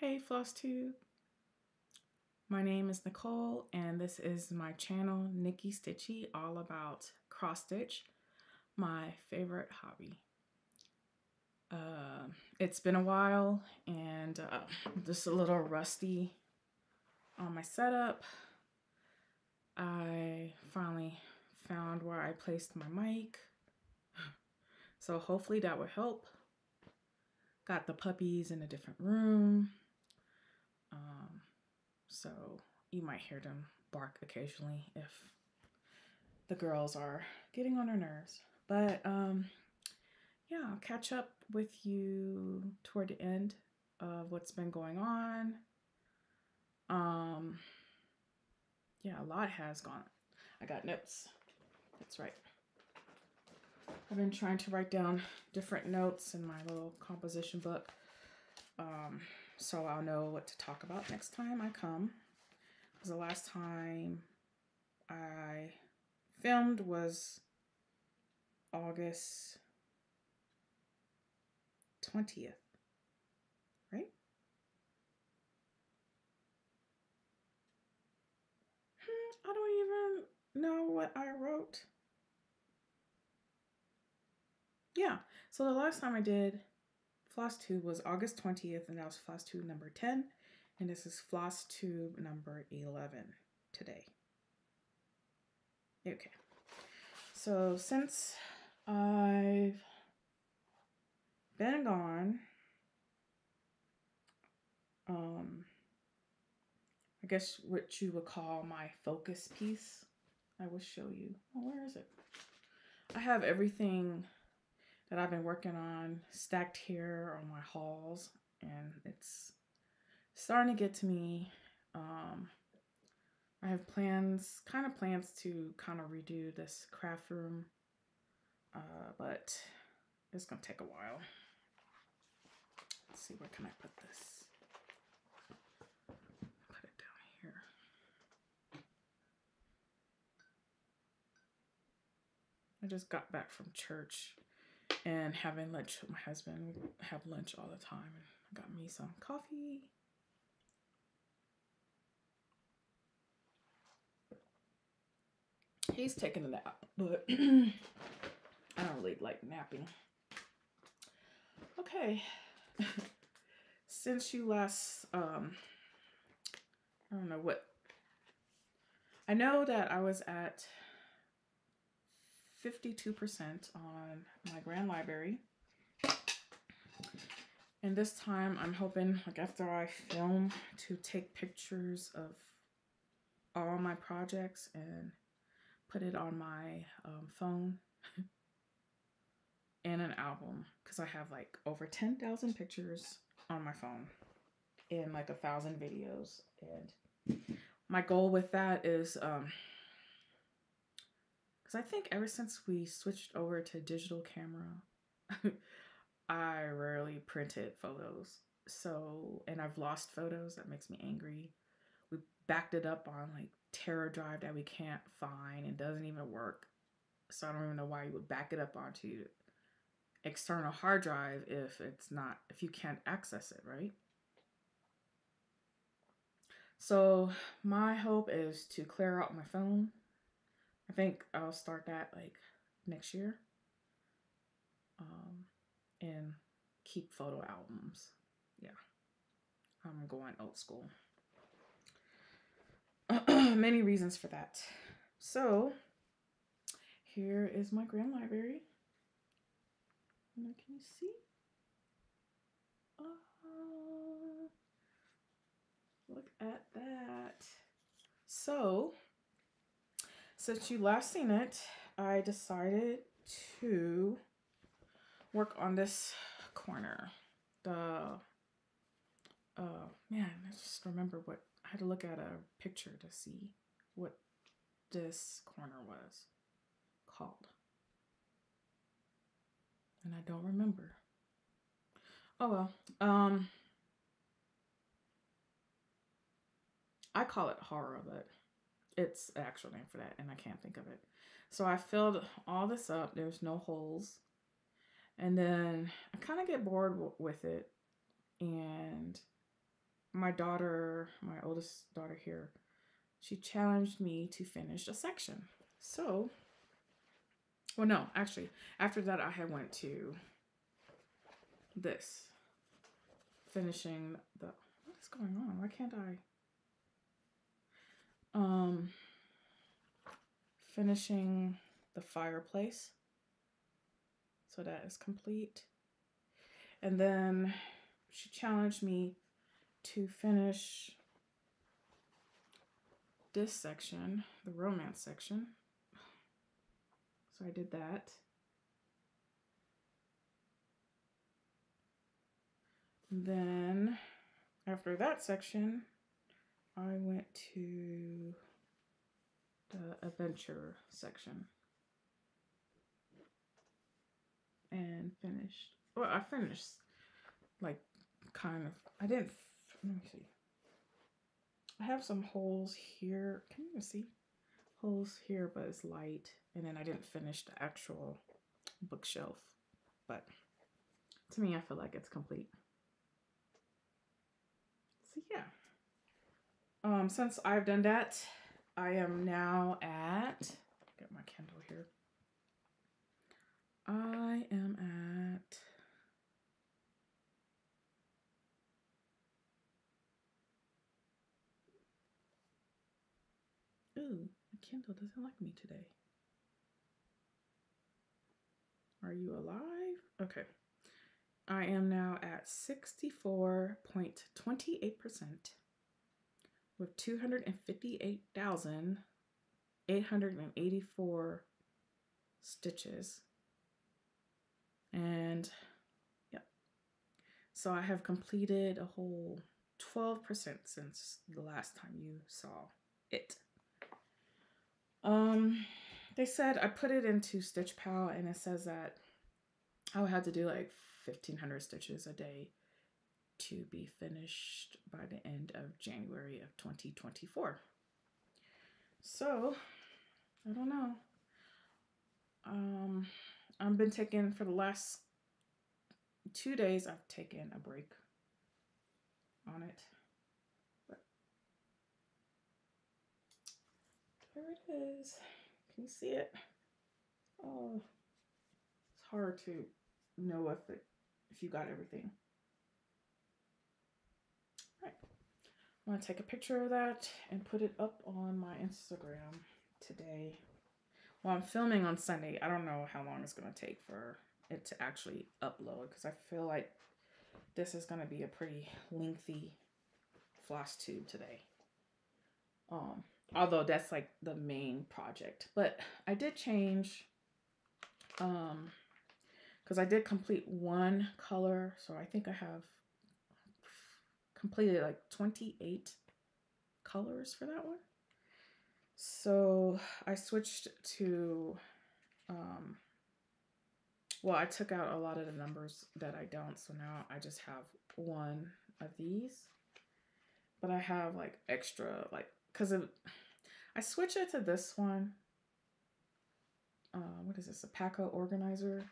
Hey Flosstube, my name is Nicole and this is my channel Nikki Stitchy, all about cross stitch, my favorite hobby. It's been a while and just a little rusty on my setup. I finally found where I placed my mic, so hopefully that will help. Got the puppies in a different room. So you might hear them bark occasionally if the girls are getting on their nerves. But yeah, I'll catch up with you toward the end of what's been going on. Yeah, a lot has gone. I got notes. That's right. I've been trying to write down different notes in my little composition book. So I'll know what to talk about next time I come. Because the last time I filmed was August 20th, right? I don't even know what I wrote. Yeah, so the last time I did Flosstube was August 20th, and that was Flosstube number 10, and this is Flosstube number 11 today. Okay, so since I've been gone, I guess what you would call my focus piece, I will show you. Oh, where is it? I have everything that I've been working on stacked here on my hauls, and it's starting to get to me. I have plans to kind of redo this craft room, but it's gonna take a while. Let's see, where can I put this? Put it down here. I just got back from church and having lunch with my husband. We have lunch all the time, and I got me some coffee. He's taking a nap, but I don't really like napping. Okay. Since you last, I don't know what, I know that I was at 52% on my grand library. And this time I'm hoping, like after I film, to take pictures of all my projects and put it on my phone in an album, because I have like over 10,000 pictures on my phone and like 1,000 videos. And my goal with that is, because I think ever since we switched over to digital camera, I rarely printed photos. So, and I've lost photos. That makes me angry. We backed it up on like Terra Drive that we can't find and doesn't even work. So I don't even know why you would back it up onto external hard drive if you can't access it, right? So my hope is to clear out my phone. I think I'll start that like next year. And keep photo albums. Yeah, I'm going old school. Many reasons for that. So here is my grand library. Can you see? Look at that. So since you last seen it, I decided to work on this corner. Man, I just remember what I had to look at a picture to see what this corner was called. And I don't remember. Oh well. I call it horror, but it's an actual name for that, and I can't think of it. So I filled all this up. There's no holes. And then I kind of get bored with it, and my daughter, my oldest daughter here, she challenged me to finish a section. So, well, no, actually, after that, I had went to this, finishing the, what is going on? Why can't I? Finishing the fireplace. So that is complete. And then she challenged me to finish this section, the romance section. So I did that. Then after that section, I went to the adventure section and finished. Well, I finished like kind of, I didn't, let me see. I have some holes here. Can you see? Holes here, but it's light. And then I didn't finish the actual bookshelf. But to me, I feel like it's complete. So yeah. Since I've done that, I am now at, get my Kindle here. I am at, ooh, my Kindle doesn't like me today. Are you alive? Okay. I am now at 64.28% with 258,884 stitches. And yep. So I have completed a whole 12% since the last time you saw it. They said I put it into Stitch Pal, and it says that I would have to do like 1,500 stitches a day to be finished by the end of January of 2024. So I don't know. I've been taking, for the last 2 days, I've taken a break on it. But there it is. Can you see it? Oh, it's hard to know if you got everything. All right. I'm gonna take a picture of that and put it up on my Instagram today. Well, I'm filming on Sunday. I don't know how long it's gonna take for it to actually upload, because I feel like this is gonna be a pretty lengthy floss tube today. Although that's like the main project, but I did change, because I did complete one color, so I think I have completed like 28 colors for that one. So I switched to, well, I took out a lot of the numbers that I don't, so now I just have one of these. But I have like extra, like, because I switched it to this one. What is this? A Paco organizer,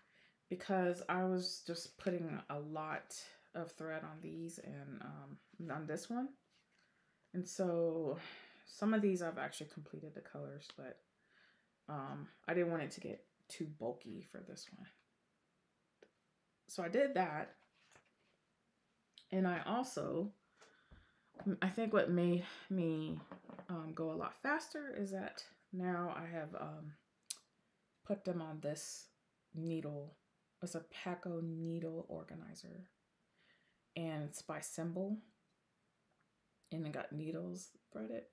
because I was just putting a lot of thread on these and on this one. And so some of these I've actually completed the colors, but I didn't want it to get too bulky for this one. So I did that. And I also, I think what made me go a lot faster is that now I have put them on this needle. It's a Paco needle organizer, and it's by symbol, and it got needles threaded.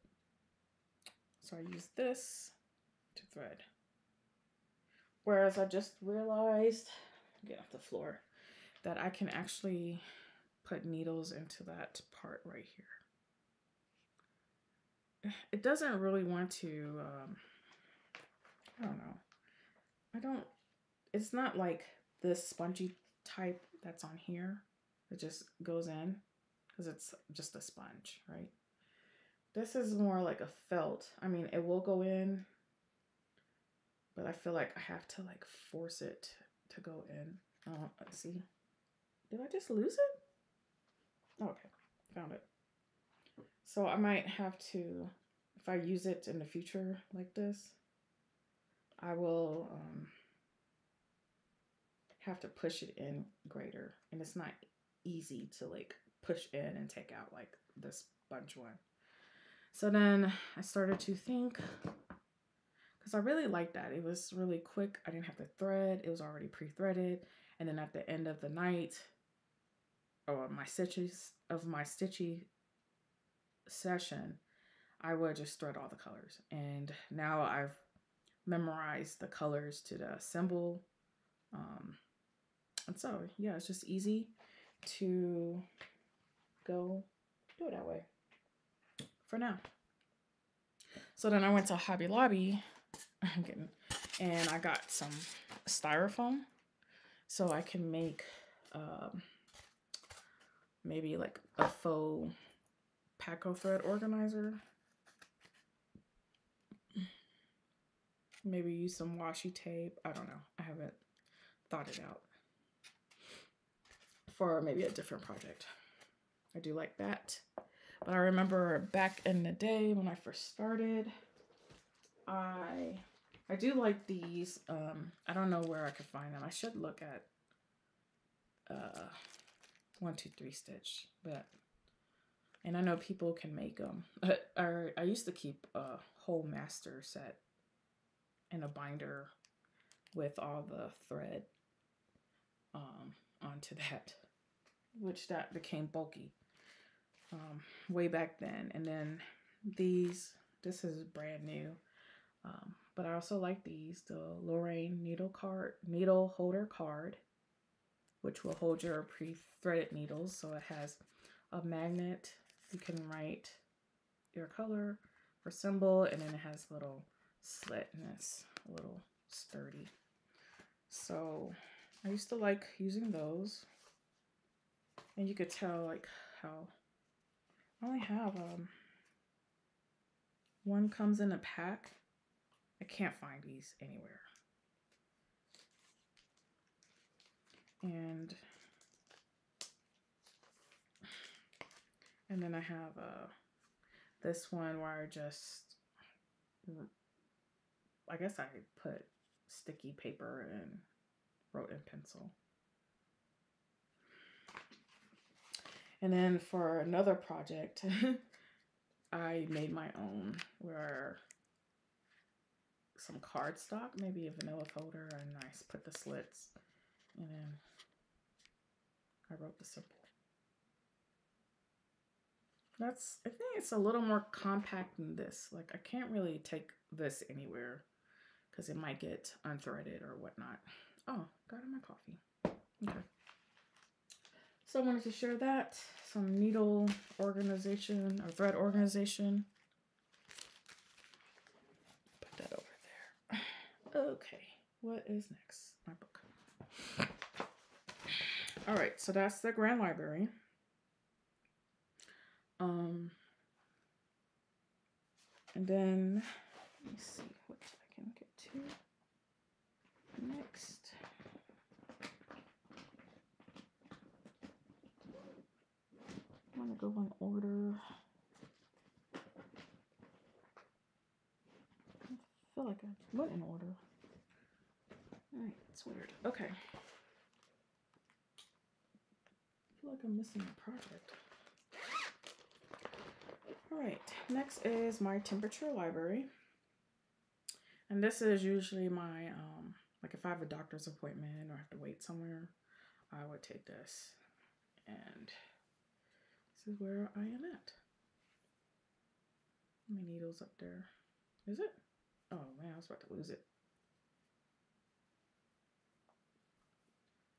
So I use this to thread. Whereas I just realized, get off the floor, that I can actually put needles into that part right here. It doesn't really want to, I don't know. It's not like this spongy type that's on here. It just goes in because it's just a sponge, right? This is more like a felt. I mean, it will go in, but I feel like I have to like force it to go in. Let's see. Did I just lose it? Oh, okay, found it. So I might have to, if I use it in the future like this, I will have to push it in greater. And it's not easy to like push in and take out like this sponge one. So then I started to think, because I really liked that. It was really quick. I didn't have to thread. It was already pre-threaded. And then at the end of the night, or my stitchy session, I would just thread all the colors. And now I've memorized the colors to the symbol. And so, yeah, it's just easy to go do it that way for now. So then I went to Hobby Lobby and I got some styrofoam so I can make maybe like a faux Paco thread organizer. Maybe use some washi tape. I don't know. I haven't thought it out for maybe a different project. I do like that. But I remember back in the day when I first started, I do like these. I don't know where I could find them. I should look at 1 2 3 Stitch, and I know people can make them. I used to keep a whole master set in a binder with all the thread onto that, which that became bulky way back then. And then this is brand new, but I also like these, the Lorraine needle holder card, which will hold your pre-threaded needles. So it has a magnet. You can write your color or symbol, and then it has a little slit, and it's a little sturdy. So I used to like using those, and you could tell like how I only have one comes in a pack. I can't find these anywhere. And then I have this one where I guess I put sticky paper and wrote in pencil. And then for another project, I made my own, where some cardstock, maybe a vanilla folder, and I put the slits, and then I wrote the symbol. I think it's a little more compact than this. Like, I can't really take this anywhere because it might get unthreaded or whatnot. Oh, got in my coffee. Okay. So I wanted to share that, some needle organization or thread organization. Put that over there. Okay, what is next? My book. All right, so that's the Grand Library. And then let me see what I can get to next. I'm gonna go in order. I feel like I went in order. All right, it's weird. Okay. I feel like I'm missing a project. All right, next is my temperature library. And this is usually my, like if I have a doctor's appointment or have to wait somewhere, I would take this. And this is where I am at. My needle's up there. Is it? Oh man, I was about to lose it.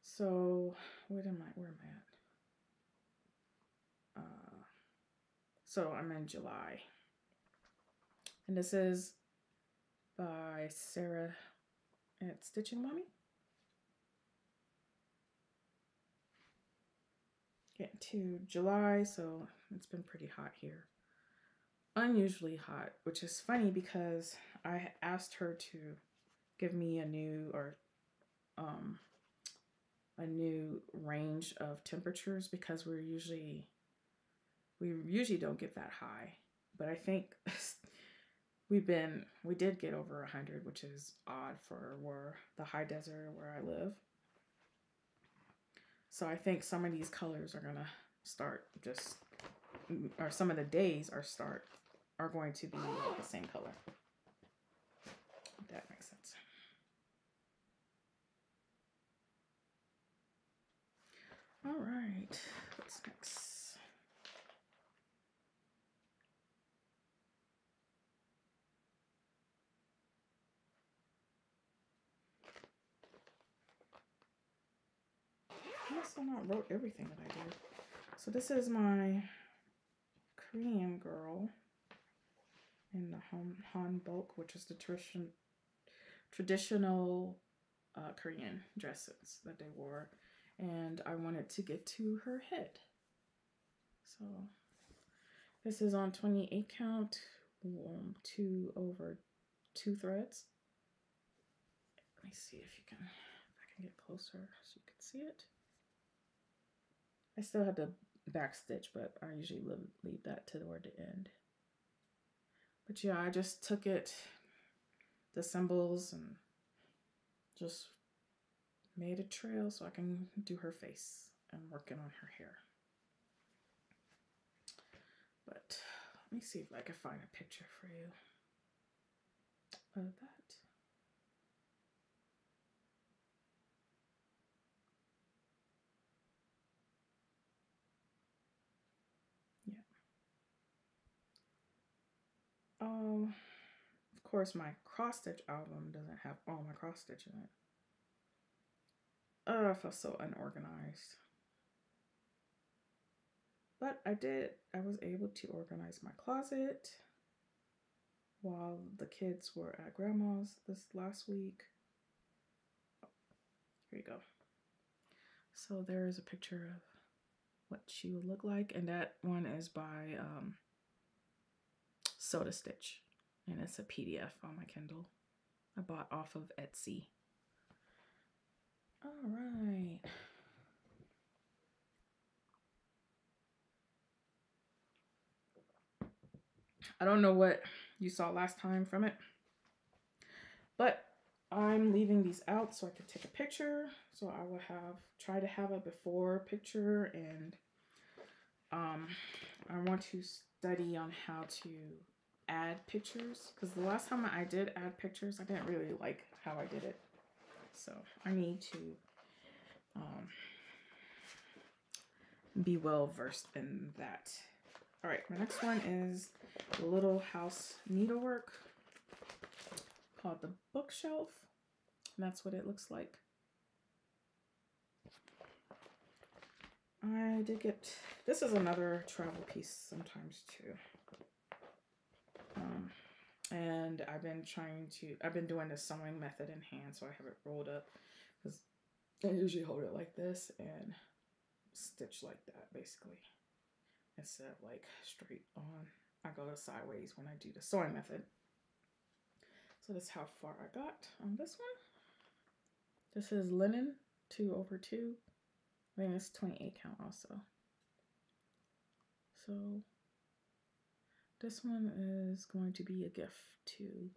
So where am I at? So I'm in July. And this is by Sarah at Stitching Mommy. Getting to July, so it's been pretty hot here. Unusually hot, which is funny because I asked her to give me a new range of temperatures, because we're usually We usually don't get that high, but I think we did get over 100, which is odd for where the high desert where I live. So I think some of these colors are gonna start just, or some of the days are going to be the same color. If that makes sense. All right, what's next? I also not wrote everything that I did. So this is my Korean girl in the hanbok, which is the traditional Korean dresses that they wore, and I wanted to get to her head. So this is on 28 count, 2 over 2 threads. Let me see if I can get closer so you can see it. I still had to back stitch, but I usually leave that toward the end. But yeah, I just took it, the symbols, and just made a trail so I can do her face. I'm working on her hair. But let me see if I can find a picture for you of that. Of course, my cross stitch album doesn't have all my cross stitch in it. I feel so unorganized. But I was able to organize my closet while the kids were at grandma's this last week. Here you go. So there is a picture of what she would look like, and that one is by Soda Stitch, and it's a PDF on my Kindle. I bought off of Etsy. All right. I don't know what you saw last time from it, but I'm leaving these out so I could take a picture. So I will try to have a before picture, and I want to study on how to add pictures, because the last time I did add pictures, I didn't really like how I did it. So I need to be well versed in that. All right, my next one is the Little House Needlework called the Bookshelf. And that's what it looks like. I did get, this is another travel piece sometimes too. And I've been doing the sewing method in hand, so I have it rolled up, because I usually hold it like this and stitch like that basically, instead of like straight on. I go sideways when I do the sewing method. So that's how far I got on this one. This is linen 2 over 2. I think it's 28 count also. So this one is going to be a gift to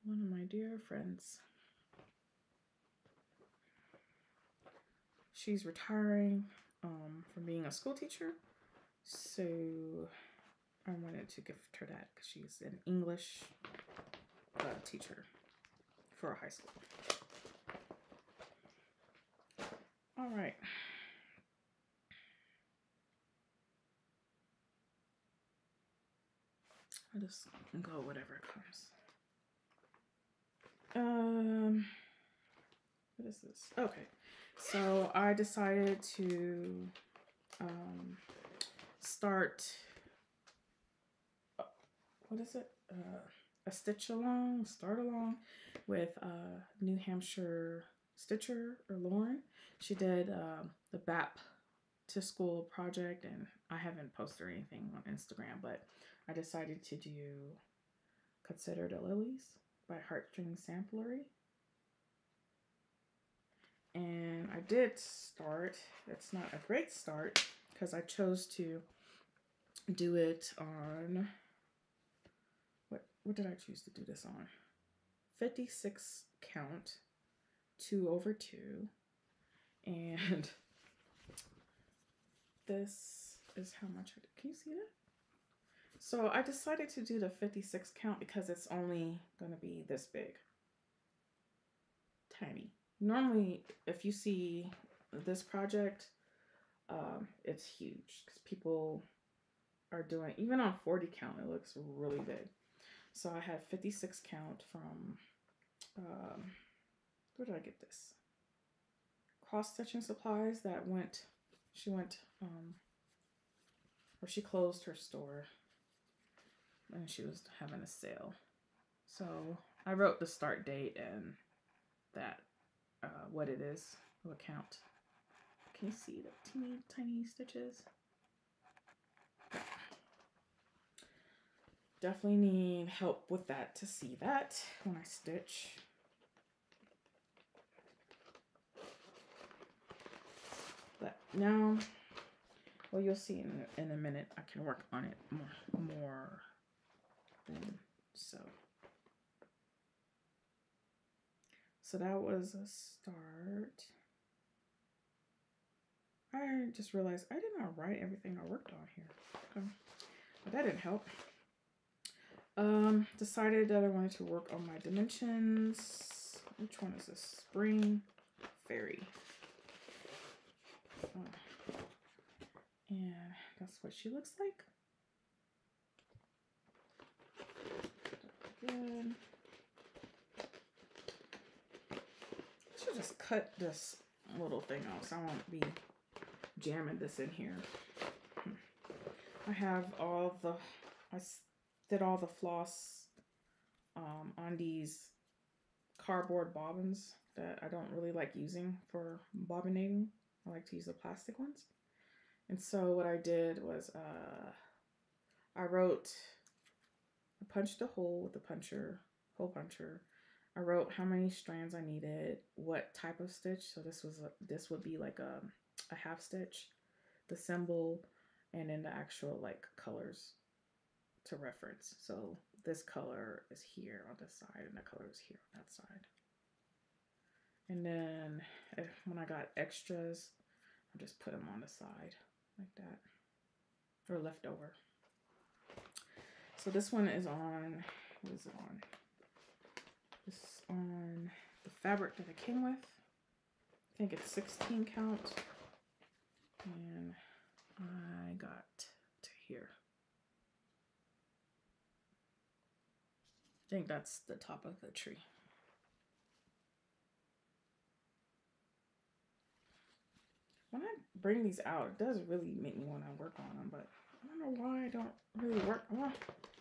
one of my dear friends. She's retiring from being a school teacher, so I wanted to gift her that because she's an English teacher for a high school. All right. I'll just go whatever comes. What is this? Okay, so I decided to start, what is it? A start along with New Hampshire Stitcher, or Lauren. She did the BAP to School project, and I haven't posted anything on Instagram, but I decided to do Consider the Lilies by Heartstring Samplery. And I did start. It's not a great start because I chose to do it on, what did I choose to do this on? 56 count, 2/2. And this is how much I did. Can you see that? So I decided to do the 56 count because it's only going to be this big. Tiny. Normally, if you see this project, it's huge because people are doing, even on 40 count, it looks really big. So I had 56 count from, where did I get this? Cross stitching supplies that went, or she closed her store and she was having a sale. So I wrote the start date and that, what it is, what count. Can you see the teeny tiny stitches? Definitely need help with that to see that when I stitch. But now, well, you'll see in a minute. I can work on it more than so. So that was a start. I just realized I did not write everything I worked on here. Okay. But that didn't help. Decided that I wanted to work on my dimensions. Which one is this? Spring Fairy. And that's what she looks like. Good. I should just cut this little thing off so I won't be jamming this in here. I have all the, I did all the floss on these cardboard bobbins that I don't really like using for bobbinating. I like to use the plastic ones. And so what I did was I punched a hole with the hole puncher. I wrote how many strands I needed, what type of stitch. So this would be like a half stitch, the symbol, and then the actual like colors to reference. So this color is here on this side and the color is here on that side. And then when I got extras, I just put them on the side like that, or left over. So this one is on, what is it on? This is on the fabric that it came with. I think it's 16 count. And I got to here. I think that's the top of the tree. When I bring these out, it does really make me want to work on them, but I don't know why I don't really work. Well,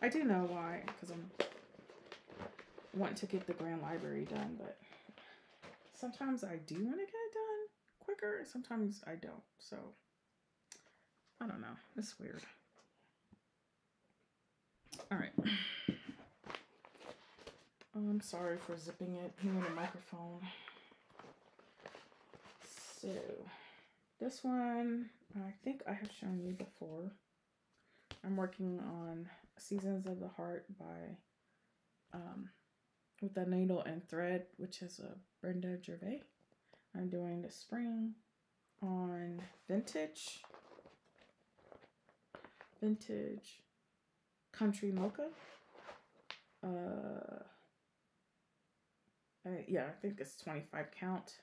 I do know why, because I'm wanting to get the Grand Library done, but sometimes I do want to get it done quicker, and sometimes I don't. So I don't know. It's weird. All right. I'm sorry for zipping it here in the microphone. So this one, I think I have shown you before. I'm working on Seasons of the Heart by with the needle and thread, which is a Brenda Gervais. I'm doing the spring on vintage country mocha. Yeah, I think it's 25 count.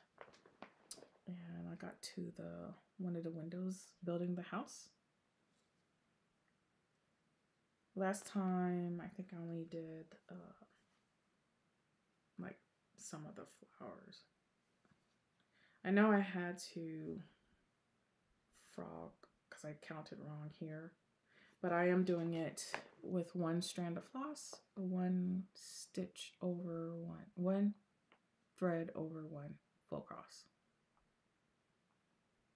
And I got to one of the windows building the house. Last time, I think I only did like some of the flowers. I know I had to frog because I counted wrong here, but I am doing it with one strand of floss, one stitch over one thread over one full cross.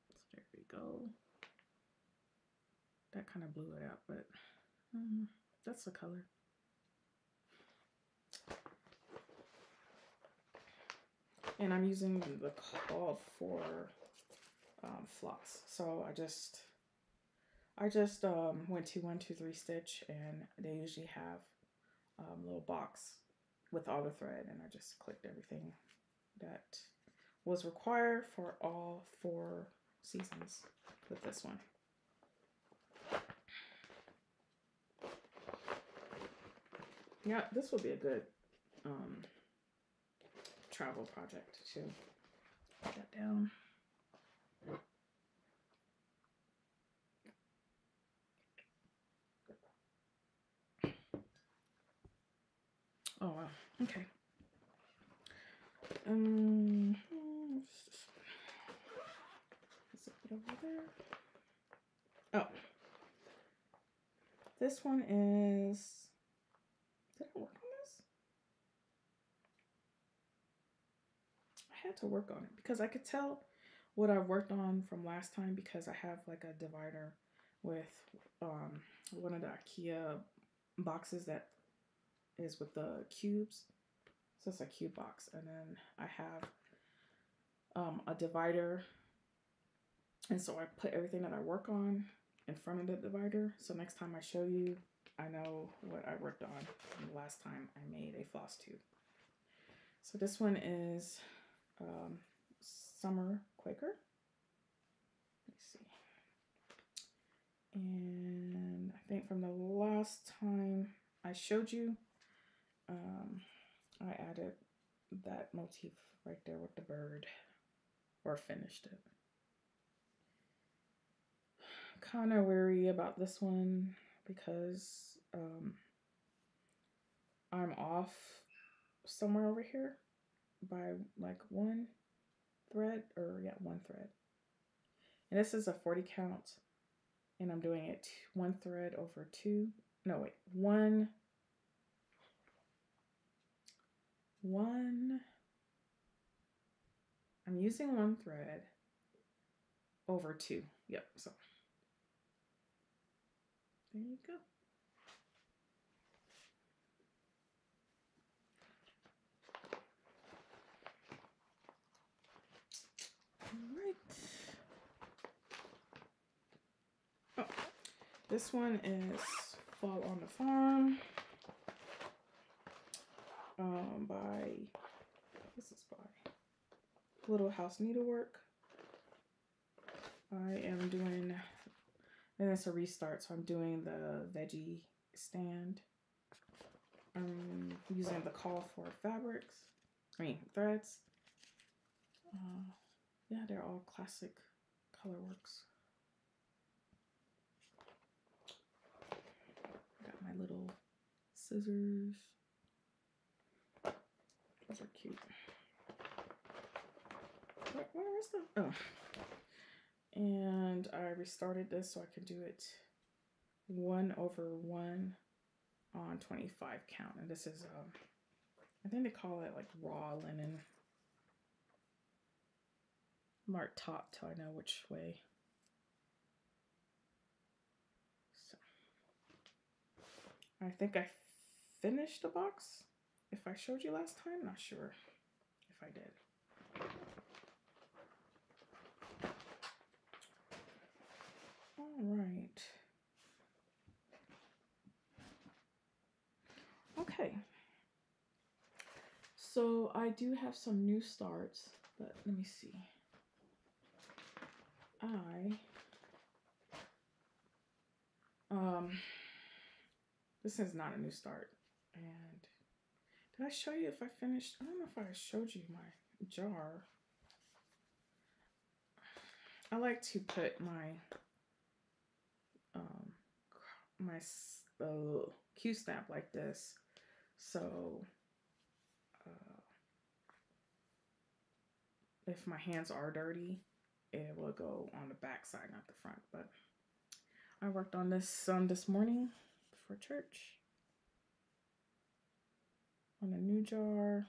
So there we go. That kind of blew it out, but that's the color. And I'm using the called for floss. So I just went to 123 Stitch, and they usually have a little box with all the thread, and I just clicked everything that was required for all 4 seasons with this one. Yeah, this would be a good travel project too. Put that down. Oh wow. Okay. Let's put it over there. Oh, this one is. Did I work on this? I had to work on it because I could tell what I worked on from last time because I have like a divider with one of the IKEA boxes that is with the cubes. So it's a cube box, and then I have a divider, and so I put everything that I work on in front of the divider. So next time I show you, I know what I worked on from the last time I made a floss tube. So this one is Summer Quaker. Let's see. And I think from the last time I showed you, I added that motif right there with the bird, or finished it. Kind of wary about this one because I'm off somewhere over here by like 1 thread, or yeah, 1 thread. And this is a 40 count, and I'm doing it 1 thread over 2. No, wait, one. I'm using 1 thread over 2. Yep, so there you go. All right. Oh, this one is Fall on the Farm this is by Little House Needlework. I am doing, and it's a restart, so I'm doing the veggie stand. I'm using the Call for threads. Yeah, they're all classic colorworks. Got my little scissors. Those are cute. Where is the? Oh. And I restarted this so I could do it 1 over 1 on 25 count. And this is, I think they call it like raw linen. Mark top till I know which way. So I think I finished the box. If I showed you last time, not sure if I did. All right. Okay. So I do have some new starts, but let me see. This is not a new start. And did I show you if I finished? I don't know if I showed you my jar. I like to put my Q stamp like this, so if my hands are dirty, it will go on the back side, not the front. But I worked on this this morning for church on a new jar,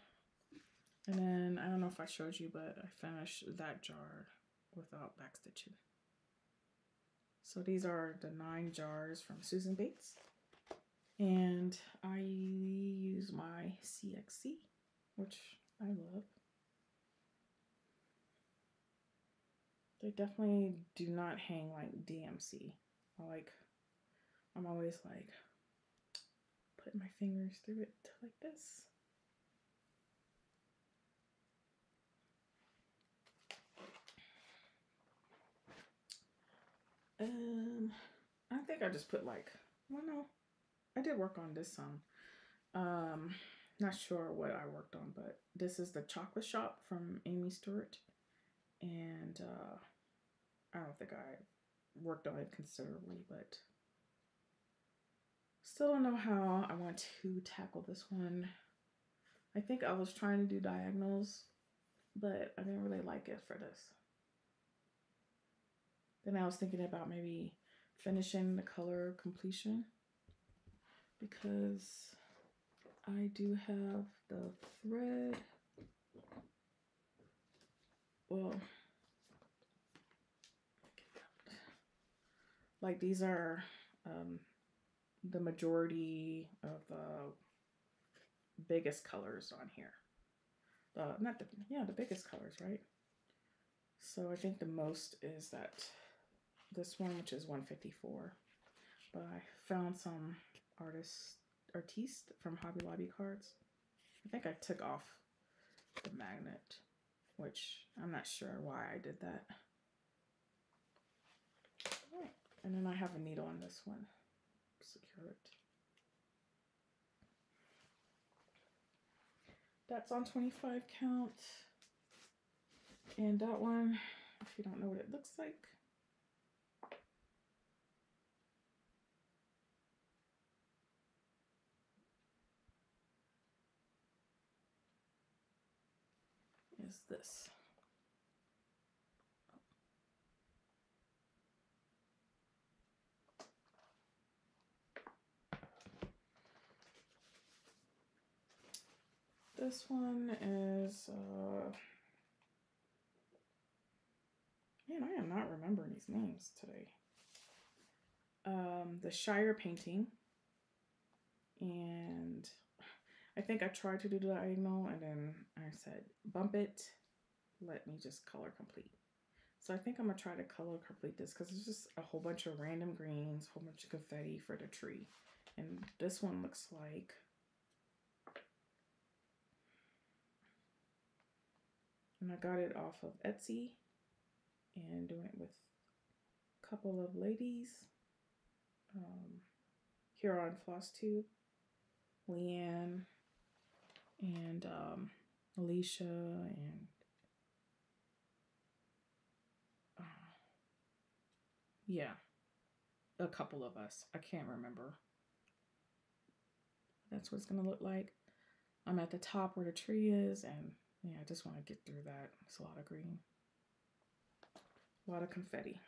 and then I don't know if I showed you, but I finished that jar without backstitching. So these are the 9 jars from Susan Bates, and I use my CXC, which I love. They definitely do not hang like DMC. I'm always like putting my fingers through it like this. I think I just put like, well, no, I did work on this some. Not sure what I worked on, but this is the Chocolate Shop from Amy Stewart. And I don't think I worked on it considerably, but still don't know how I want to tackle this one. I think I was trying to do diagonals, but I didn't really like it for this. Then I was thinking about maybe finishing the color completion, because I do have the thread. Well, like these are the majority of the biggest colors on here. Not the, yeah, the biggest colors, right? So I think the most is that this one, which is 154. But I found some artiste from Hobby Lobby cards. I think I took off the magnet, which I'm not sure why I did that. All right. And then I have a needle on this one. Secure it. That's on 25 count. And that one, if you don't know what it looks like, is this. This one is, man, I am not remembering these names today. The Shire painting. And I think I tried to do the diagonal and then I said, bump it, let me just color complete. So I think I'm gonna try to color complete this because it's just a whole bunch of random greens, a whole bunch of confetti for the tree. And this one looks like, and I got it off of Etsy and doing it with a couple of ladies here on Flosstube, Leanne and Alicia and yeah, a couple of us. I can't remember. That's what it's gonna look like. I'm at the top where the tree is, and yeah, I just want to get through that. It's a lot of green, a lot of confetti.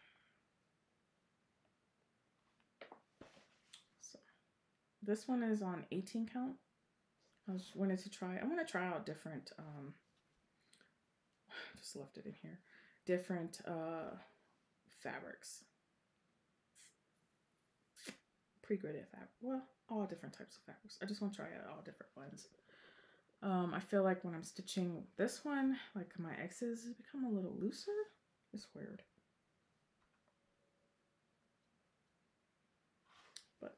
So this one is on 18 count. I just wanted to try. I want to try out different. Just left it in here. Different fabrics. Pre-gridded fabric. Well, all different types of fabrics. I just want to try out all different ones. I feel like when I'm stitching this one, like my X's become a little looser. It's weird. But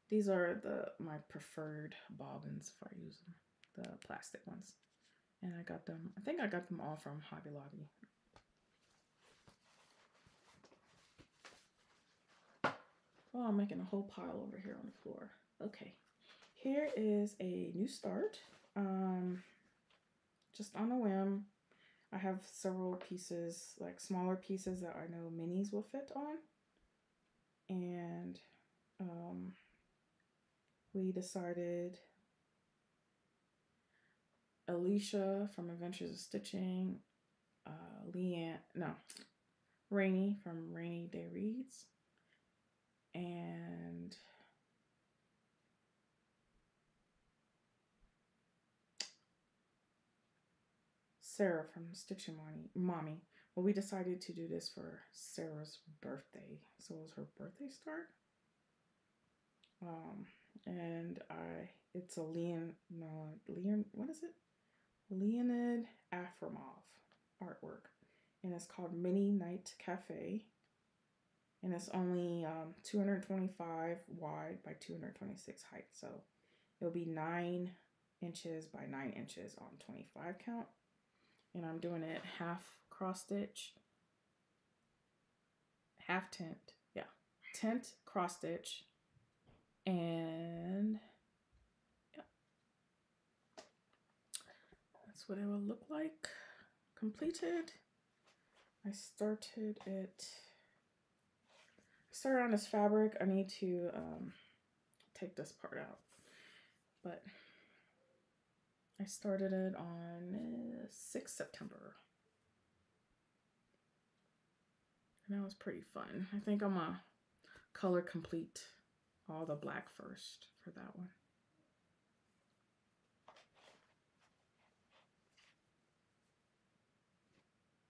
these are my preferred bobbins if I use them, the plastic ones. And I got them, I think I got them all from Hobby Lobby. Oh, I'm making a whole pile over here on the floor. Okay, here is a new start. Just on a whim, I have several pieces, like smaller pieces that I know minis will fit on. And we decided Alicia from Adventures of Stitching, Rainy from Rainy Day Reads, and Sarah from Stitching Mommy. Well, we decided to do this for Sarah's birthday, so it was her birthday start. And it's a what is it? Leonid Afromov artwork, and it's called Mini Night Cafe. and it's only 225 wide by 226 height. So it'll be 9 inches by 9 inches on 25 count. And I'm doing it half cross stitch, half tint, yeah, tint, cross stitch, and yeah, that's what it will look like completed. I started on this fabric. I need to take this part out, but I started it on 6th September. And that was pretty fun. I think I'm gonna color complete all the black first for that one.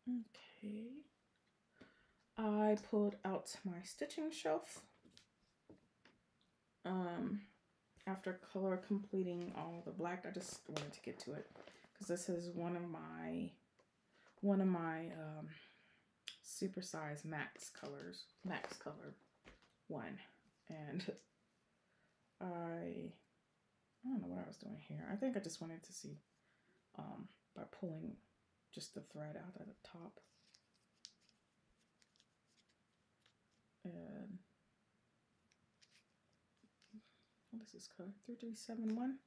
Okay. I pulled out my stitching shelf. After color completing all the black, I just wanted to get to it because this is one of my super size max color one, and I don't know what I was doing here. I think I just wanted to see by pulling just the thread out at the top. And what is this color? 3371.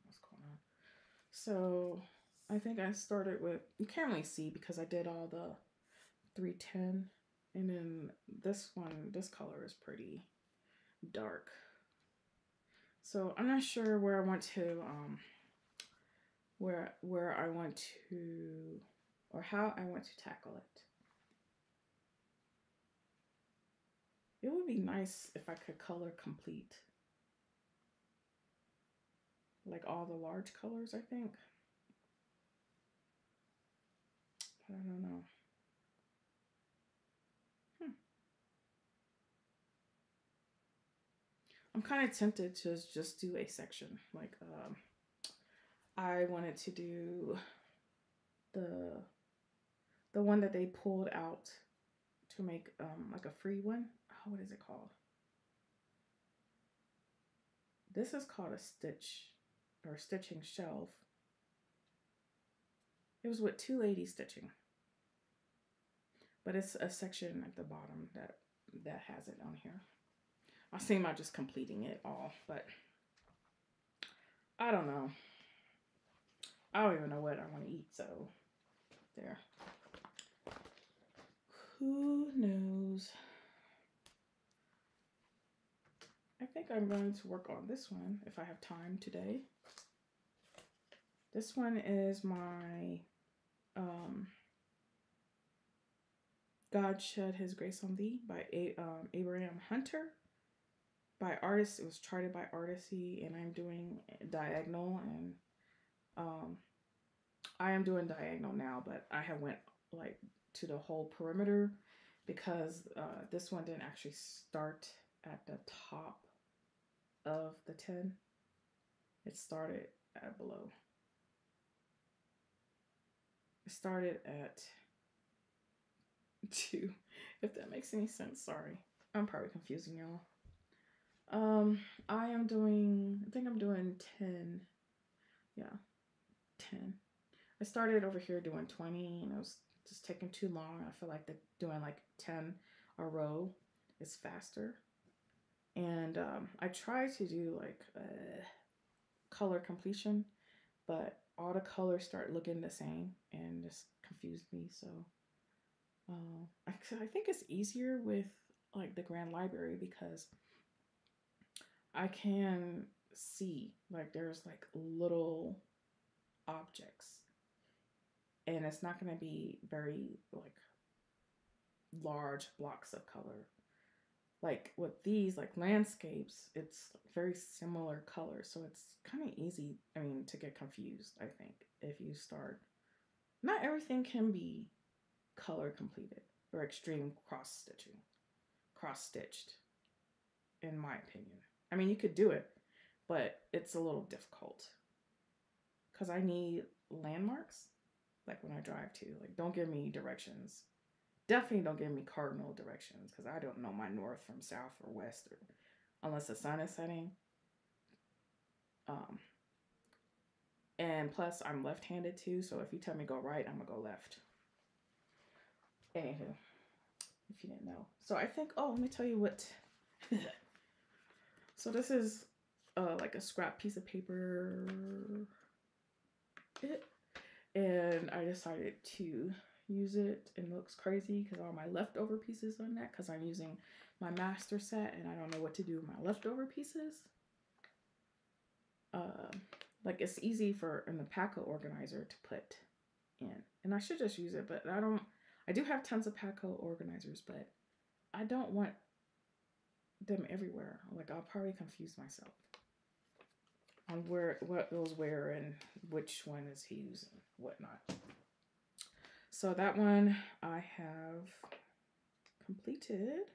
What's going on? So I think I started with, you can't really see because I did all the 310, and then this one, this color is pretty dark. So I'm not sure where I want to where I want to, or how I want to tackle it. It would be nice if I could color complete, like all the large colors, I think. But I don't know. I'm kind of tempted to just do a section. Like, I wanted to do the one that they pulled out to make like a free one. Oh, what is it called? This is called a stitch or stitching shelf. It was with 2 ladies stitching, but it's a section at the bottom that has it on here. I was thinking about just completing it all, but I don't know. I don't even know what I want to eat, so there. Who knows? I think I'm going to work on this one if I have time today. This one is my God Shed His Grace on Thee by Abraham Hunter. By artist, it was charted by Artisy, and I'm doing diagonal, and I am doing diagonal now, but I have went like to the whole perimeter because this one didn't actually start at the top of the 10. It started at below. It started at 2, if that makes any sense. Sorry, I'm probably confusing y'all. I think I'm doing 10. Yeah, 10. I started over here doing 20, and it was just taking too long. I feel like doing like 10 a row is faster. And I tried to do like color completion, but all the colors start looking the same and just confused me. So I think it's easier with like the Grand Library because I can see like there's like little objects, and it's not going to be very like large blocks of color. Like with these like landscapes, it's very similar colors, so it's kind of easy, I mean, to get confused. I think if you start, not everything can be color completed or extreme cross-stitched, in my opinion. I mean, you could do it, but it's a little difficult because I need landmarks, like when I drive to. Like, don't give me directions Definitely don't give me cardinal directions because I don't know my north from south or west, or unless the sun is setting. Um, and plus, I'm left-handed too, so if you tell me go right, I'm gonna go left. Anywho, if you didn't know, so I think, oh, let me tell you what. So this is like a scrap piece of paper, and I decided to use it. It looks crazy because all my leftover pieces on that, because I'm using my master set and I don't know what to do with my leftover pieces. Like it's easy for in the Paco organizer to put in, and I should just use it, but I do have tons of Paco organizers, but I don't want them everywhere. Like I'll probably confuse myself on what goes where and which one is he using, whatnot. So that one I have completed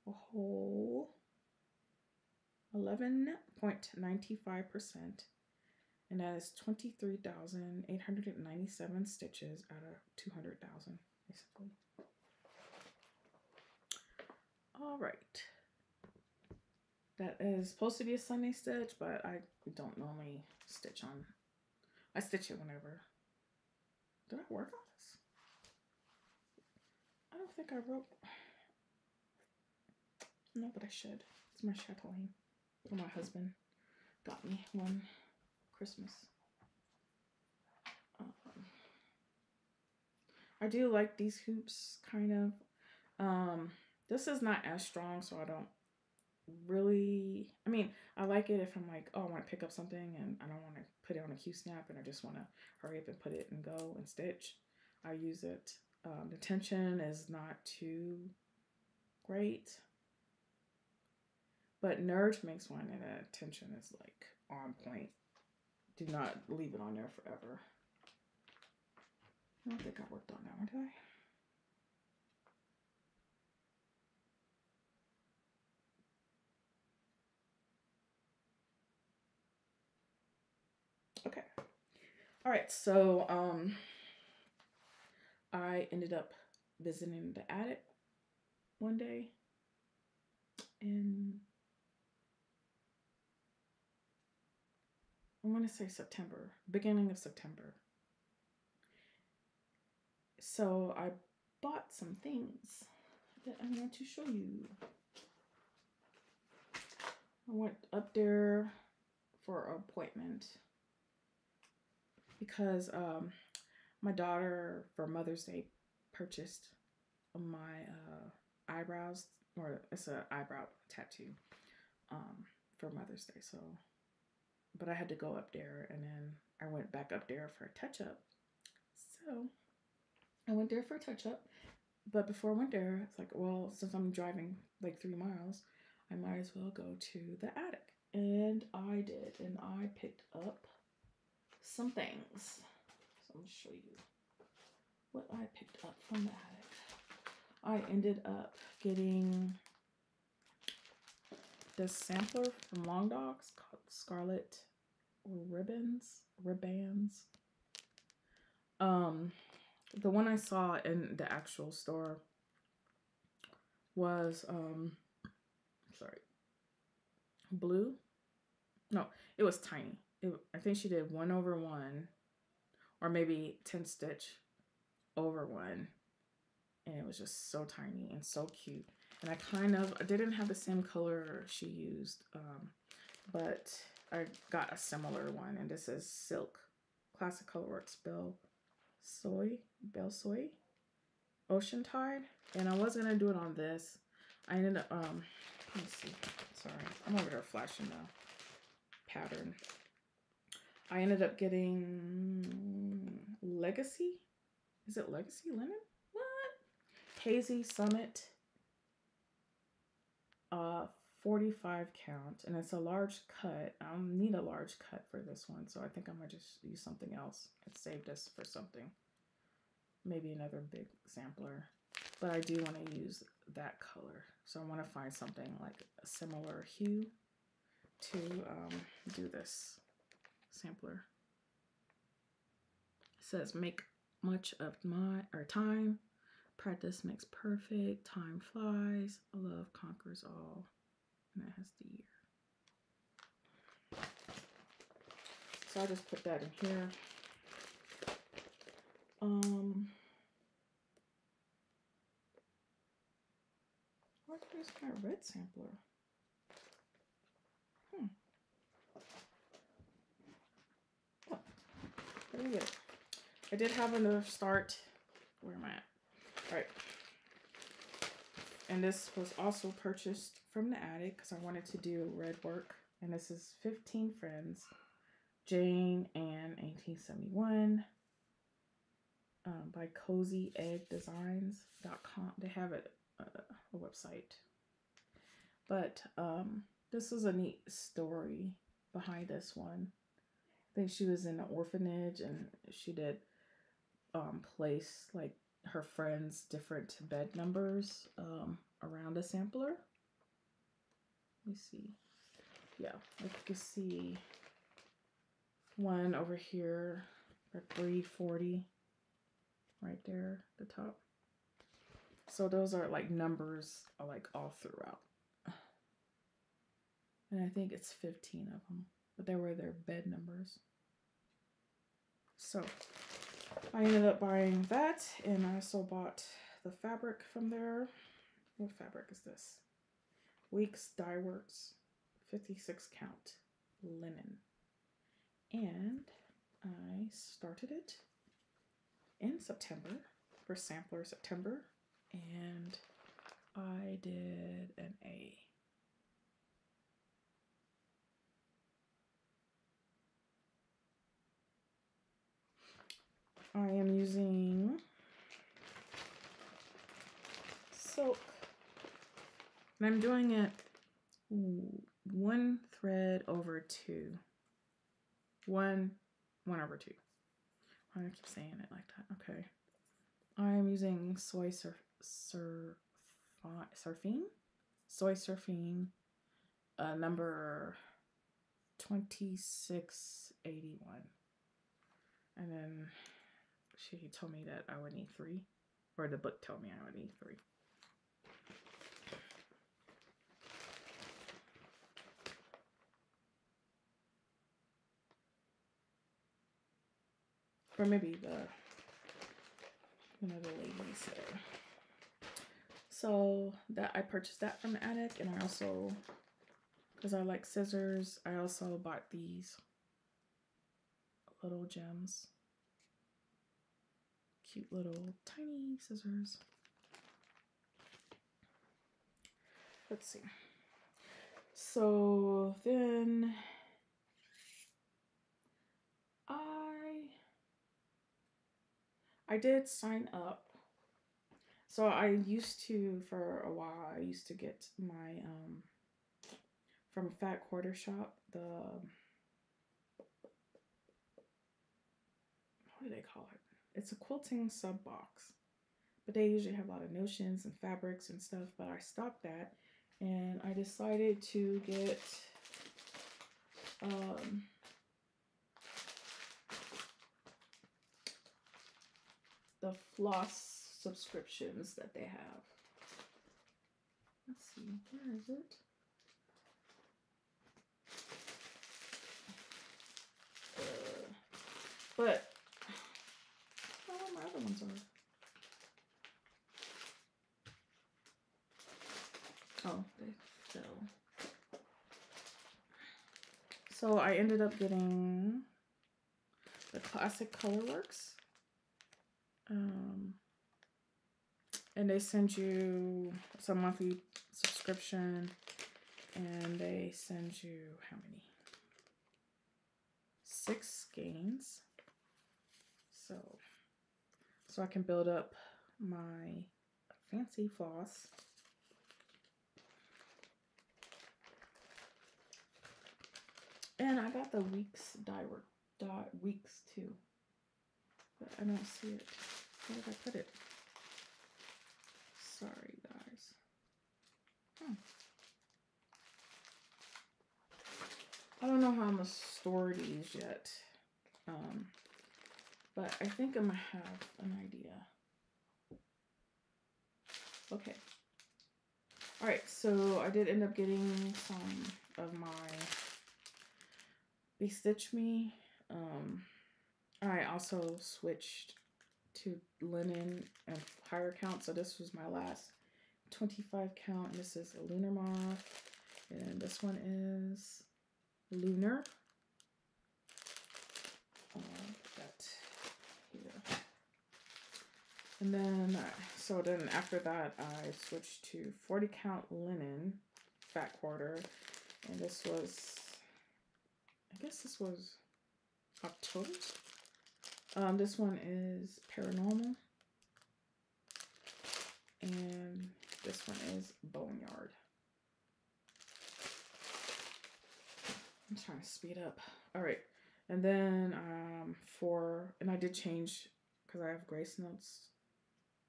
a whole 11.95%, and that is 23,897 stitches out of 200,000, basically. All right. That is supposed to be a Sunday stitch, but I don't normally stitch on. I stitch it whenever. Did I work on this? I don't think I wrote. No, but I should. It's my chatelaine. Or my husband got me one Christmas. I do like these hoops, kind of. This is not as strong, so I don't really, I mean, I like it if I'm like, oh, I want to pick up something and I don't want to put it on a Q-snap and I just want to hurry up and put it and go and stitch. I use it. The tension is not too great, but Nerd makes one and the tension is like on point. Do not leave it on there forever. I don't think I worked on that one, did I? Okay. All right, so I ended up visiting the attic one day in, I want to say September, beginning of September. So I bought some things that I want to show you. I went up there for an appointment because my daughter for Mother's Day purchased my eyebrows, or it's an eyebrow tattoo for Mother's Day. So, but I had to go up there, and then I went back up there for a touch-up. So I went there for a touch-up, but before I went there, it's like, well, since I'm driving like 3 miles, I might as well go to the attic. And I did, and I picked up some things. So I'm going to show you what I picked up from the attic. I ended up getting this sampler from Long Dogs called Scarlet Ribbons. The one I saw in the actual store was blue. No, it was tiny. I think she did 1/1, or maybe 10 stitch over 1, and it was just so tiny and so cute. And I didn't have the same color she used, but I got a similar one, and this is Silk Classic Colorworks Belle Soy Ocean Tide, and I was gonna do it on this. I ended up let me see. Sorry, I'm over there flashing the pattern. I ended up getting Legacy. Is it Legacy Linen? What? Hazy Summit. 45 count, and it's a large cut. I'll need a large cut for this one, so I think I'm gonna just use something else and save this for something. Maybe another big sampler, but I do want to use that color, so I want to find something like a similar hue to do this sampler. It says make much of my time. Practice makes perfect. Time flies. Love conquers all. And that has the year. So I'll just put that in here. Where's my red sampler? Oh, there we go. I did have another start. Where am I at? All right. And this was also purchased from the attic because I wanted to do red work. And this is 15 Friends, Jane and 1871 by CozyEggDesigns.com. They have a website. But this is a neat story behind this one. I think she was in an orphanage and she did place like her friends' different bed numbers around a sampler. Let me see. Yeah, like you can see one over here for 340 right there at the top. So those are like numbers like all throughout. And I think it's 15 of them, but they were their bed numbers. So I ended up buying that, and I also bought the fabric from there. What fabric is this? Weeks Dye Works 56 count linen. And I started it in September for Sampler September, and I did an A. I am using silk, and I'm doing it 1 thread over 2. 1 over 2. I keep saying it like that. Okay. I'm using soy surfing number 2681, and then she told me that I would need 3, or the book told me I would need 3. Or maybe the ladies there. So that I purchased that from the attic, and I also, because I like scissors, I also bought these little gems. Cute little tiny scissors. Let's see. So then I did sign up. So I used to, for a while, I used to get my, from Fat Quarter Shop, what do they call it? It's a quilting sub box, but they usually have a lot of notions and fabrics and stuff, but I stopped that, and I decided to get, the floss subscriptions that they have. Let's see, where is it? But I don't know where my other ones are. Oh, they fell. So I ended up getting the Classic Colorworks. And they send you some monthly subscription, and they send you how many? 6 skeins. So I can build up my fancy floss. And I got the Weeks Dye Work Weeks too, but I don't see it. Where did I put it? Sorry, guys. I don't know how I'm gonna store these yet. but I think I'm gonna have an idea. Okay. All right, so I did end up getting some of my They Stitch Me. I also switched to linen and higher count, so this was my last 25 count. This is a lunar moth, and this one is lunar. That here. And then, so then after that, I switched to 40 count linen, fat quarter, and this was, I guess this was October. This one is Paranormal, and this one is Boneyard. I'm trying to speed up. All right, and then and I did change because I have Grace Notes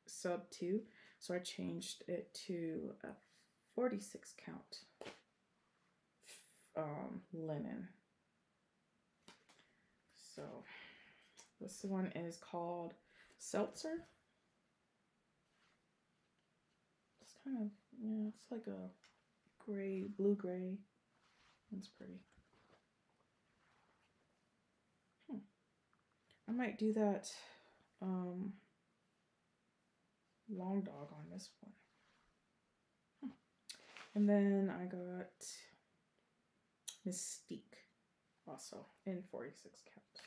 sub 2, so I changed it to a 46 count linen. So this one is called Seltzer. It's kind of, yeah, it's like a gray, blue gray. It's pretty. I might do that long dog on this one. And then I got Mystique also in 46 count.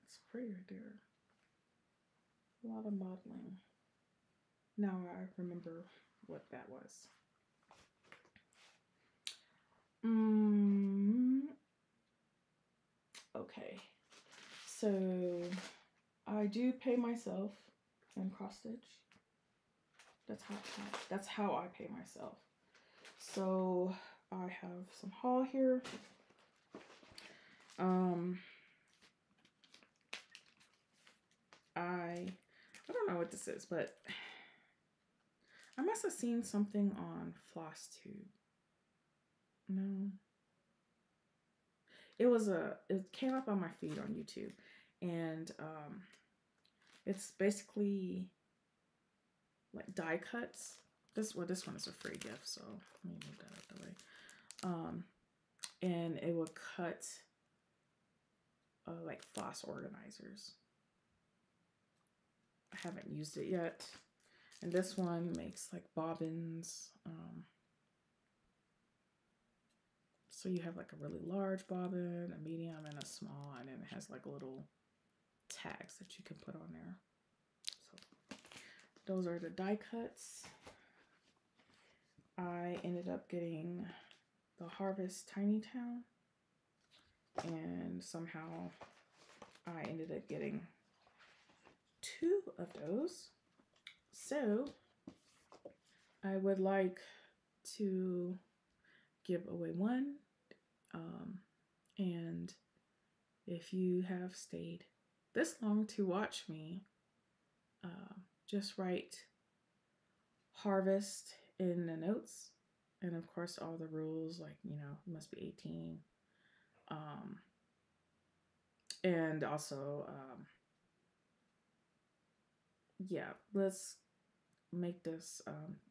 It's pretty right there. A lot of modeling. Now I remember what that was. Okay, so I do pay myself in cross stitch. That's how I pay myself. So I have some haul here. I don't know what this is, but I must have seen something on Flosstube. No. It came up on my feed on YouTube, and it's basically like die cuts. This one is a free gift, so let me move that out the way. And it will cut like floss organizers. I haven't used it yet, and this one makes like bobbins. So you have like a really large bobbin, a medium, and a small, and then it has like little tags that you can put on there. So those are the die cuts. I ended up getting the Harvest Tiny Town, and somehow I ended up getting 2 of those. So I would like to give away one. And if you have stayed this long to watch me, just write Harvest in the notes, and of course all the rules, like, you know, it must be 18. And also, yeah, let's make this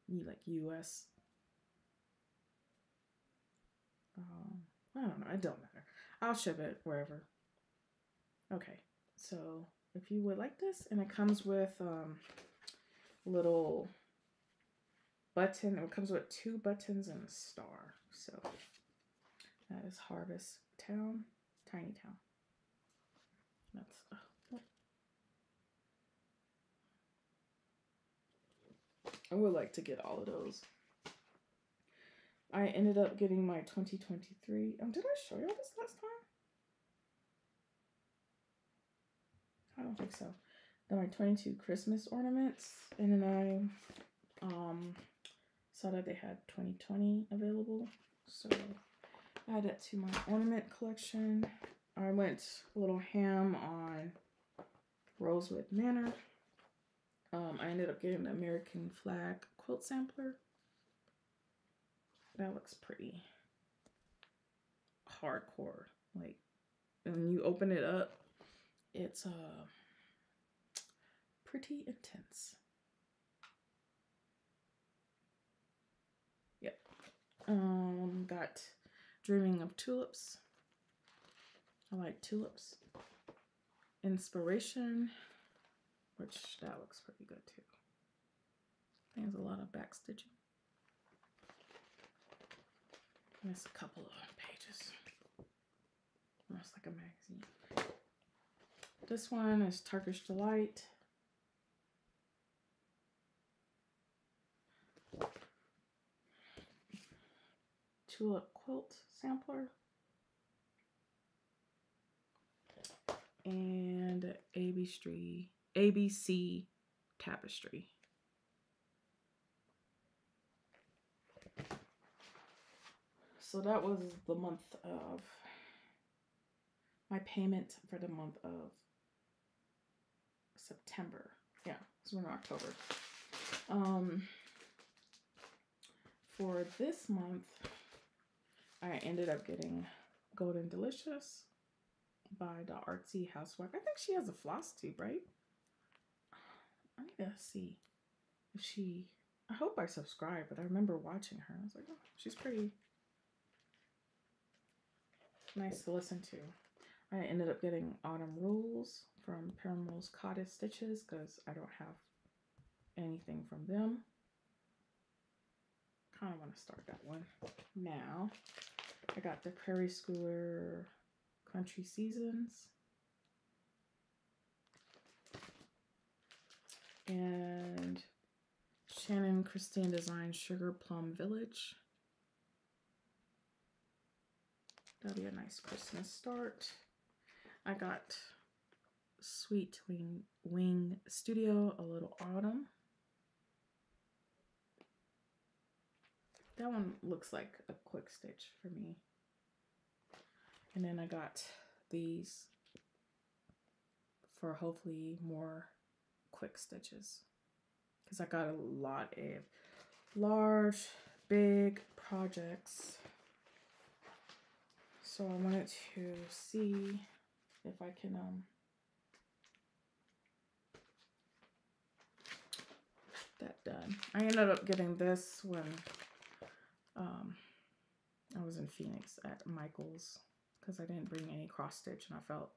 like US. I don't know, it don't matter. I'll ship it wherever. Okay, so if you would like this, and it comes with little button. It comes with 2 buttons and a star. So that is Harvest Town, Tiny Town. That's I would like to get all of those. I ended up getting my 2023. Did I show you this last time? I don't think so. Then my 22 Christmas ornaments, and then I saw that they had 2020 available, so I added to my ornament collection. I went a little ham on Rosewood Manor. I ended up getting the American flag quilt sampler. That looks pretty hardcore. Like, when you open it up, it's pretty intense. Yep. Got Dreaming of Tulips. I like tulips. Inspiration, which that looks pretty good too. There's a lot of back stitching. And it's a couple of pages. Almost like a magazine. This one is Turkish Delight. Tulip Quilt Sampler. And ABC Tapestry. So that was the month of my payment for the month of September. Yeah, so we're in October. For this month, I ended up getting Golden Delicious by the Artsy Housewife. I think she has a Flosstube, right? I need to see if she... I hope I subscribe, but I remember watching her. I was like, oh, she's pretty nice to listen to. I ended up getting Autumn Rules from Primrose Cottage Stitches because I don't have anything from them. Kind of want to start that one now. I got the Prairie Schooler Country Seasons. And Shannon Christine Design Sugar Plum Village. That'll be a nice Christmas start. I got Sweet Wing Studio, A Little Autumn. That one looks like a quick stitch for me. And then I got these for hopefully more quick stitches, because I got a lot of large, big projects. So I wanted to see if I can that done. I ended up getting this when I was in Phoenix at Michael's, because I didn't bring any cross stitch and I felt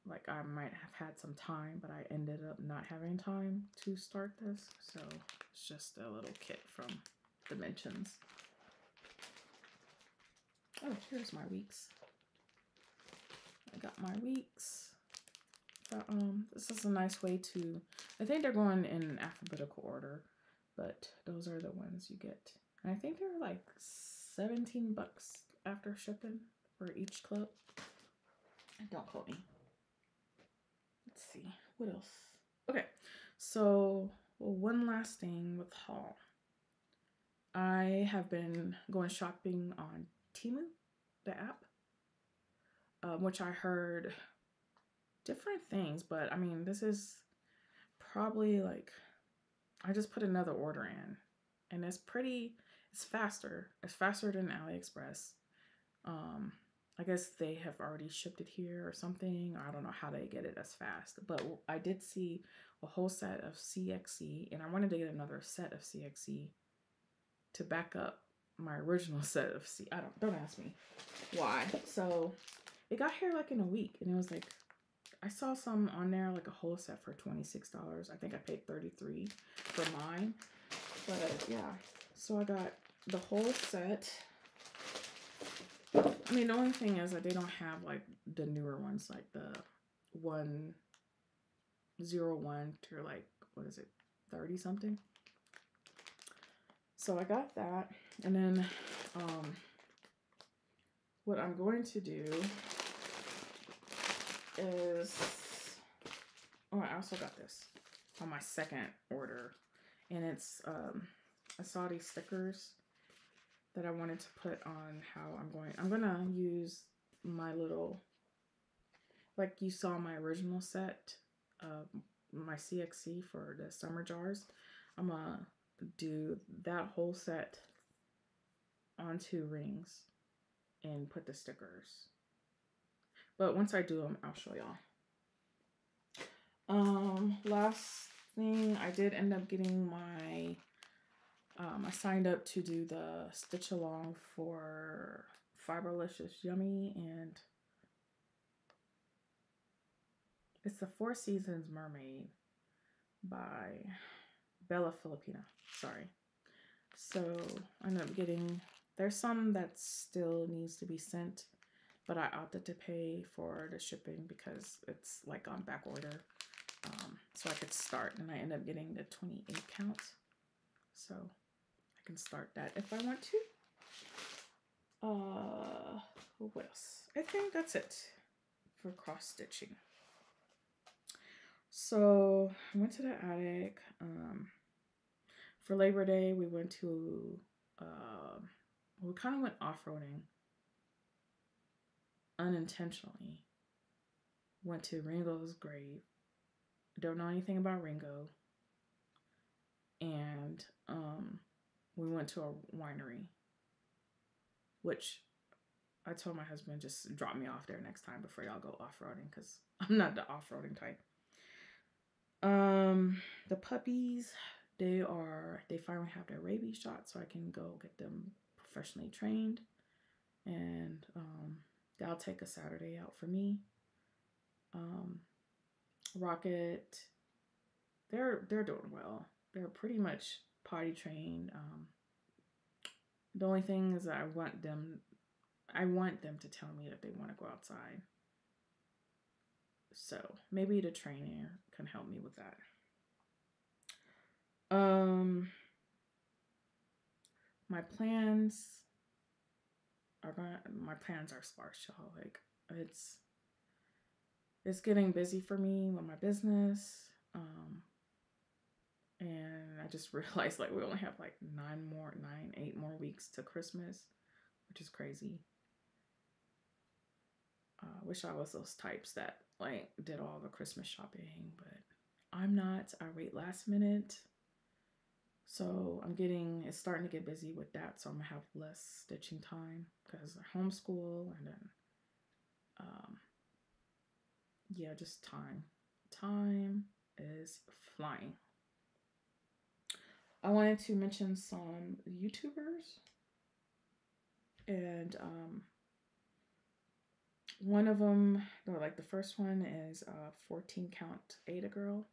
like I might have had some time, but I ended up not having time to start this. So it's just a little kit from Dimensions. Oh, here's my weeks. I got my weeks. But, this is a nice way to, I think they're going in alphabetical order, but those are the ones you get. And I think they're like 17 bucks after shipping for each club. Don't quote me. Let's see, what else? Okay, so one last thing with haul. I have been going shopping on Temu, the app, which I heard different things, but I mean, this is probably like, I just put another order in, and it's faster. It's faster than AliExpress. I guess they have already shipped it here or something. I don't know how they get it as fast, but I did see a whole set of CXC, and I wanted to get another set of CXC to back up my original set of C. Don't ask me why. So it got here like in a week, and it was like, I saw some on there, like a whole set for $26. I think I paid $33 for mine, but yeah. So I got the whole set. I mean, the only thing is that they don't have like the newer ones, like the 101 to like, what is it, 30 something. So I got that, and then what I'm going to do is, oh, I also got this on my second order, and it's I saw these stickers that I wanted to put on how I'm gonna use my little, like you saw my original set of my CXC for the summer jars. I'm gonna do that whole set onto rings and put the stickers But once I do them, I'll show y'all. Last thing, I did end up getting my, I signed up to do the stitch along for Fiberlicious Yummy, and it's the Four Seasons Mermaid by Bella Filipina. Sorry. So I ended up getting, there's some that still needs to be sent, but I opted to pay for the shipping because it's like on back order. So I could start, and I ended up getting the 28 count. So I can start that if I want to. What else? I think that's it for cross stitching. So I went to the attic. For Labor Day, we went to, we kind of went off-roading unintentionally. Went to Ringo's grave. Don't know anything about Ringo. And we went to a winery, which I told my husband, just drop me off there next time before y'all go off-roading, because I'm not the off-roading type. The puppies, they finally have their rabies shot, so I can go get them professionally trained. And that'll take a Saturday out for me. Rocket, they're doing well. They're pretty much potty trained. The only thing is that I want them to tell me that they want to go outside. So maybe the trainer can help me with that. My plans are sparse, y'all. Like it's getting busy for me with my business. And I just realized like we only have like 8 more weeks to Christmas, which is crazy. Wish I was those types that like did all the Christmas shopping, but I'm not. I wait last minute. So it's starting to get busy with that. So I'm gonna have less stitching time because I homeschool, and then, yeah, just time. Time is flying. I wanted to mention some YouTubers, and one of them, like the first one is 14 count Ada Girl.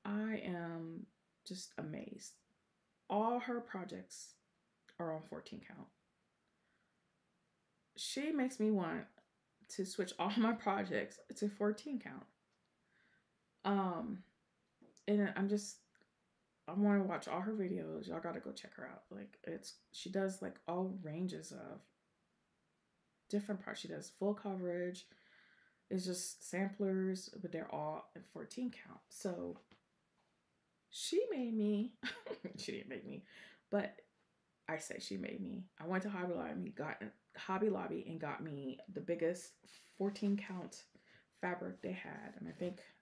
I am just amazed. All her projects are on 14 count. She makes me want to switch all my projects to 14 count. And I want to watch all her videos. Y'all gotta go check her out. Like she does like all ranges of different parts. She does full coverage. It's just samplers, but they're all at 14 count. So she made me. She didn't make me, but I say she made me. I went to Hobby Lobby and got me the biggest 14 count fabric they had, and I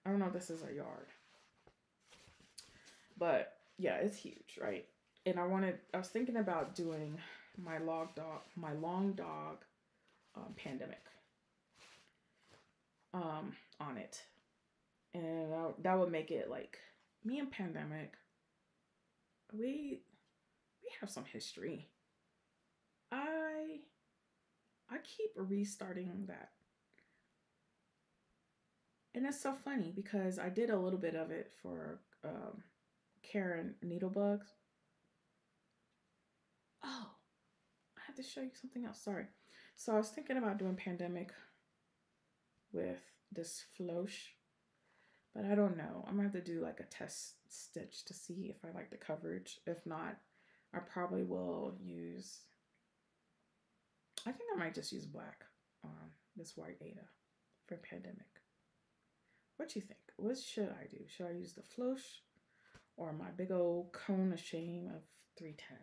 don't know if this is a yard, but yeah, it's huge, right? And I was thinking about doing my long dog pandemic on it, and that would make it like me and pandemic. We have some history. I keep restarting that. And it's so funny because I did a little bit of it for Karen Needlebugs. Oh, I have to show you something else. Sorry. So I was thinking about doing pandemic with this floche, but I don't know. I'm gonna have to do like a test stitch to see if I like the coverage. If not, I probably will use, I think I might just use black on this white Ada for pandemic. What you think? What should I do? Should I use the floche or my big old cone of shame of 310?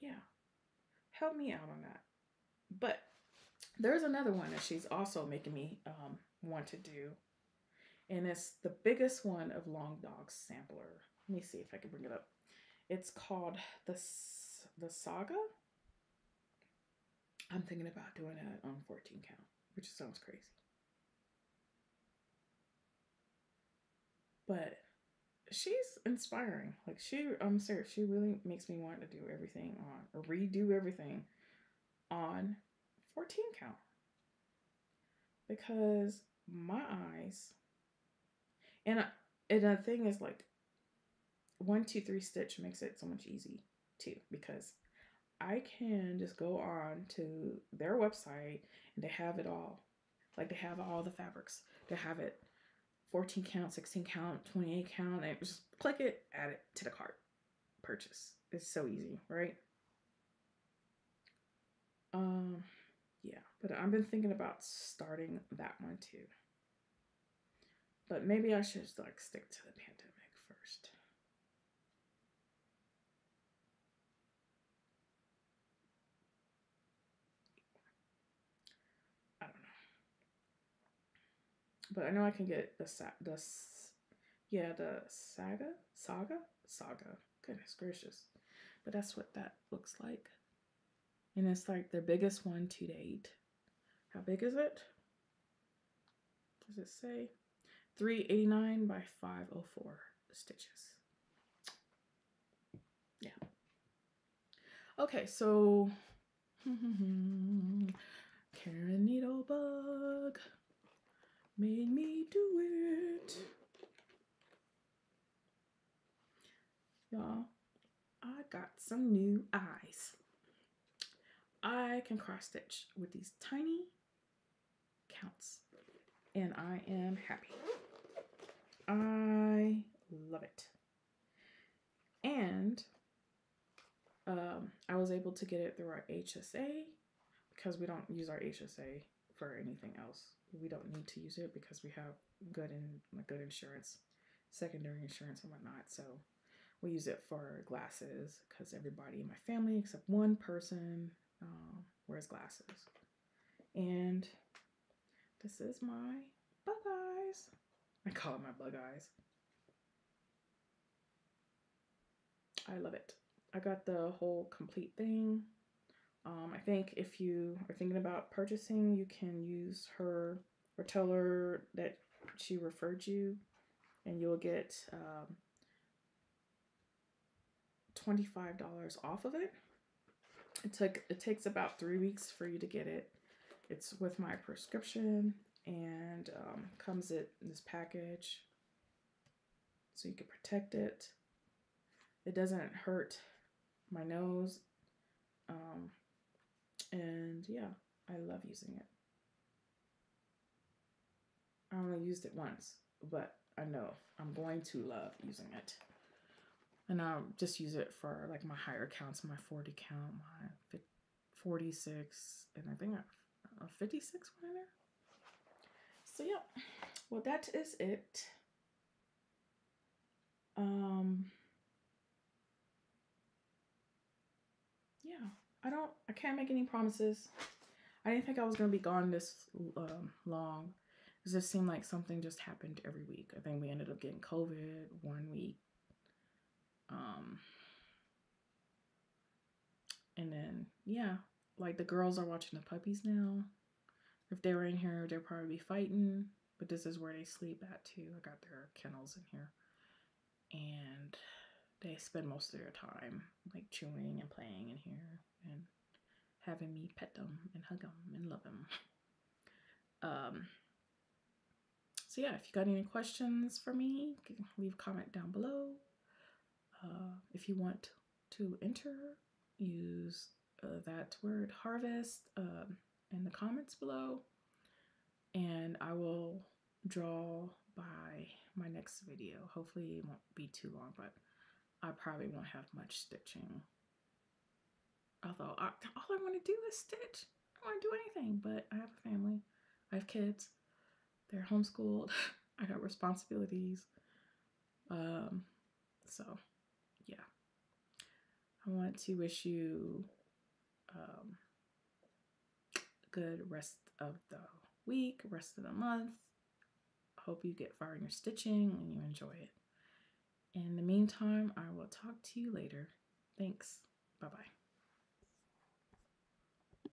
Yeah, help me out on that. But there's another one that she's also making me want to do, and it's the biggest one of Long Dog's sampler. Let me see if I can bring it up. It's called the Saga. I'm thinking about doing that on 14 count, which sounds crazy. But she's inspiring. Like I'm serious, she really makes me want to do everything on, or redo everything on 14 count. Because my eyes, and the thing is, like, 1, 2, 3 stitch makes it so much easy too, because I can just go on to their website and they have it all. Like, they have all the fabrics. They have it 14 count, 16 count, 28 count, and just click it, add it to the cart, purchase. It's so easy, right? Yeah, but I've been thinking about starting that one too. But maybe I should like stick to the pandemic first. I don't know, but I know I can get the saga. Goodness gracious, but that's what that looks like, and it's like the biggest one to date. How big is it? Does it say? 389 by 504 stitches. Yeah. Okay, so Karen Needlebug made me do it. Y'all, I got some new eyes. I can cross stitch with these tiny counts, and I am happy. I love it. And I was able to get it through our HSA, because we don't use our HSA for anything else. We don't need to use it because we have good insurance, secondary insurance and whatnot. So we use it for glasses because everybody in my family except one person wears glasses. And this is my bug eyes. I call it my bug eyes. I love it. I got the whole complete thing. I think if you are thinking about purchasing, you can use her or tell her that she referred you, and you'll get $25 off of it. It takes about 3 weeks for you to get it. It's with my prescription, and comes in this package so you can protect it. It doesn't hurt my nose. And yeah, I love using it. I only used it once, but I know I'm going to love using it. And I'll just use it for like my higher counts, my 40 count, my 46, and I think a 56 one in there. So yeah, well, that is it. Yeah, I can't make any promises. I didn't think I was gonna be gone this long. It just seemed like something just happened every week. I think we ended up getting COVID 1 week. And then, yeah, like the girls are watching the puppies now. If they were in here, they'd probably be fighting, but this is where they sleep at too. I got their kennels in here. And they spend most of their time like chewing and playing in here and having me pet them and hug them and love them. So yeah, if you got any questions for me, leave a comment down below. If you want to enter, use that word harvest in the comments below, and I will draw by my next video. Hopefully it won't be too long, but I probably won't have much stitching. Although all I want to do is stitch. I don't want to do anything, but I have a family. I have kids. They're homeschooled. I got responsibilities. So yeah. I want to wish you good rest of the week, rest of the month. Hope you get far in your stitching and you enjoy it. In the meantime, I will talk to you later. Thanks. Bye-bye.